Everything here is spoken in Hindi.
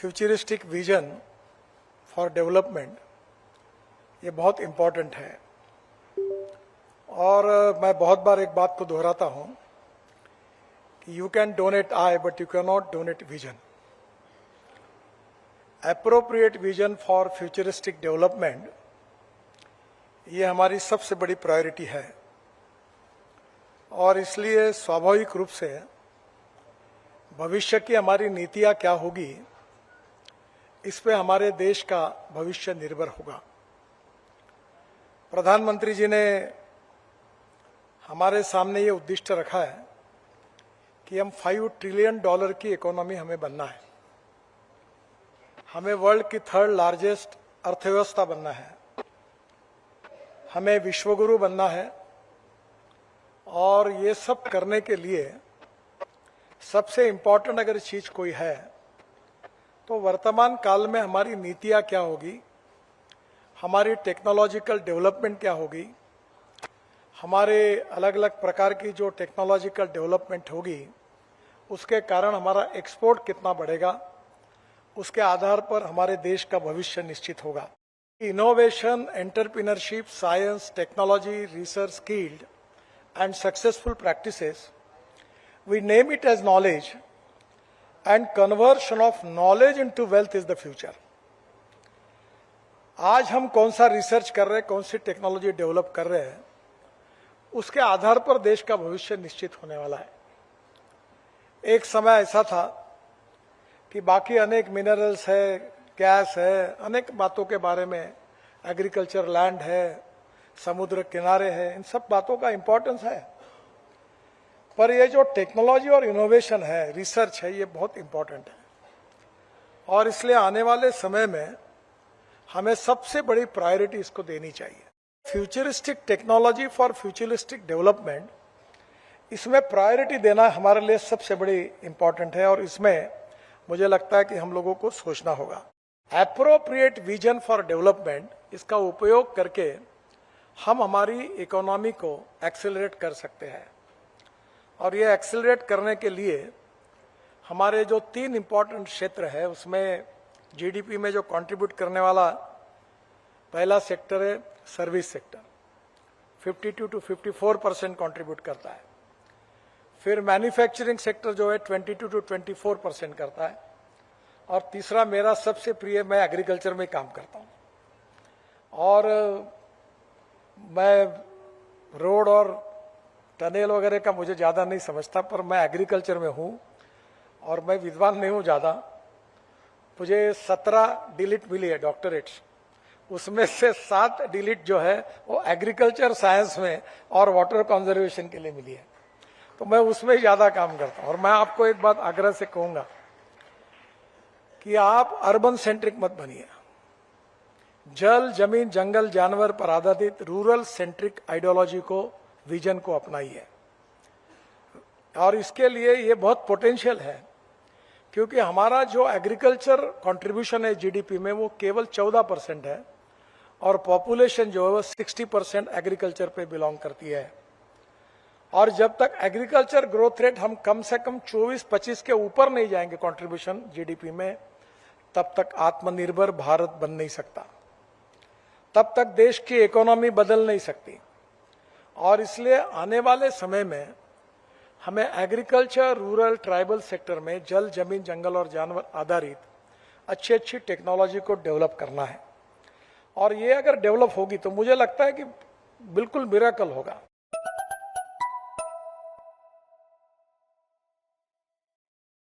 फ्यूचरिस्टिक विजन फॉर डेवलपमेंट ये बहुत इम्पोर्टेंट है। और मैं बहुत बार एक बात को दोहराता हूं कि you can donate I but you can not donate vision. Appropriate vision for futuristic development ये हमारी सबसे बड़ी प्रायोरिटी है और इसलिए स्वाभाविक रूप से भविष्य की हमारी नीतियां क्या होगी इस पे हमारे देश का भविष्य निर्भर होगा। प्रधानमंत्री जी ने हमारे सामने ये उद्दिष्ट रखा है कि हम $5 ट्रिलियन की इकोनॉमी हमें बनना है। हमें वर्ल्ड की 3rd लार्जेस्ट अर्थव्यवस्था बनना है। हमें विश्वगुरु बनना है और ये सब करने के लिए सबसे इंपॉर्टेंट अगर चीज कोई है तो वर्तमान काल में हमारी नीतियां क्या होगी, हमारी टेक्नोलॉजिकल डेवलपमेंट क्या होगी, हमारे अलग अलग प्रकार की जो टेक्नोलॉजिकल डेवलपमेंट होगी उसके कारण हमारा एक्सपोर्ट कितना बढ़ेगा, उसके आधार पर हमारे देश का भविष्य निश्चित होगा। Innovation, entrepreneurship, science, technology, research, skilled and successful practices, we name it as knowledge, and conversion of knowledge into wealth is the future. आज हम कौन सा रिसर्च कर रहे हैं, कौन सी टेक्नोलॉजी डेवलप कर रहे हैं, उसके आधार पर देश का भविष्य निश्चित होने वाला है। एक समय ऐसा था कि बाकी अनेक मिनरल्स है, गैस है, अनेक बातों के बारे में, एग्रीकल्चर लैंड है, समुद्र किनारे है, इन सब बातों का इंपॉर्टेंस है, पर ये जो टेक्नोलॉजी और इनोवेशन है, रिसर्च है, ये बहुत इंपॉर्टेंट है और इसलिए आने वाले समय में हमें सबसे बड़ी प्रायोरिटी इसको देनी चाहिए। Futuristic technology for futuristic development, इसमें प्रायोरिटी देना हमारे लिए सबसे बड़ी इंपॉर्टेंट है और इसमें मुझे लगता है कि हम लोगों को सोचना होगा। एप्रोप्रिएट विजन फॉर डेवलपमेंट, इसका उपयोग करके हम हमारी इकोनॉमी को एक्सेलरेट कर सकते हैं और ये एक्सेलरेट करने के लिए हमारे जो 3 इंपॉर्टेंट क्षेत्र है उसमें जीडीपी में जो कंट्रीब्यूट करने वाला पहला सेक्टर है सर्विस सेक्टर, 52 to 54% कंट्रीब्यूट करता है। फिर मैन्युफैक्चरिंग सेक्टर जो है 22 to 24% करता है और तीसरा मेरा सबसे प्रिय, मैं एग्रीकल्चर में काम करता हूँ और मैं रोड और टनेल वगैरह का मुझे ज्यादा नहीं समझता, पर मैं एग्रीकल्चर में हूं और मैं विद्वान नहीं हूं ज्यादा। मुझे 17 डिलीट मिली है डॉक्टरेट्स, उसमें से 7 डिलीट जो है वो एग्रीकल्चर साइंस में और वाटर कंजर्वेशन के लिए मिली है, तो मैं उसमें ज्यादा काम करता हूं। और मैं आपको एक बात आग्रह से कहूंगा कि आप अर्बन सेंट्रिक मत बनिए। जल, जमीन, जंगल, जानवर पर आधारित रूरल सेंट्रिक आइडियोलॉजी को, विजन को अपनाइए और इसके लिए ये बहुत पोटेंशियल है क्योंकि हमारा जो एग्रीकल्चर कंट्रीब्यूशन है जीडीपी में वो केवल 14% है और पॉपुलेशन जो है वो 60% एग्रीकल्चर पे बिलोंग करती है। और जब तक एग्रीकल्चर ग्रोथ रेट हम कम से कम 24-25 के ऊपर नहीं जाएंगे कंट्रीब्यूशन जीडीपी में, तब तक आत्मनिर्भर भारत बन नहीं सकता, तब तक देश की इकोनॉमी बदल नहीं सकती। और इसलिए आने वाले समय में हमें एग्रीकल्चर, रूरल, ट्राइबल सेक्टर में जल, जमीन, जंगल और जानवर आधारित अच्छी टेक्नोलॉजी को डेवलप करना है और ये अगर डेवलप होगी तो मुझे लगता है कि बिल्कुल मिरेकल होगा।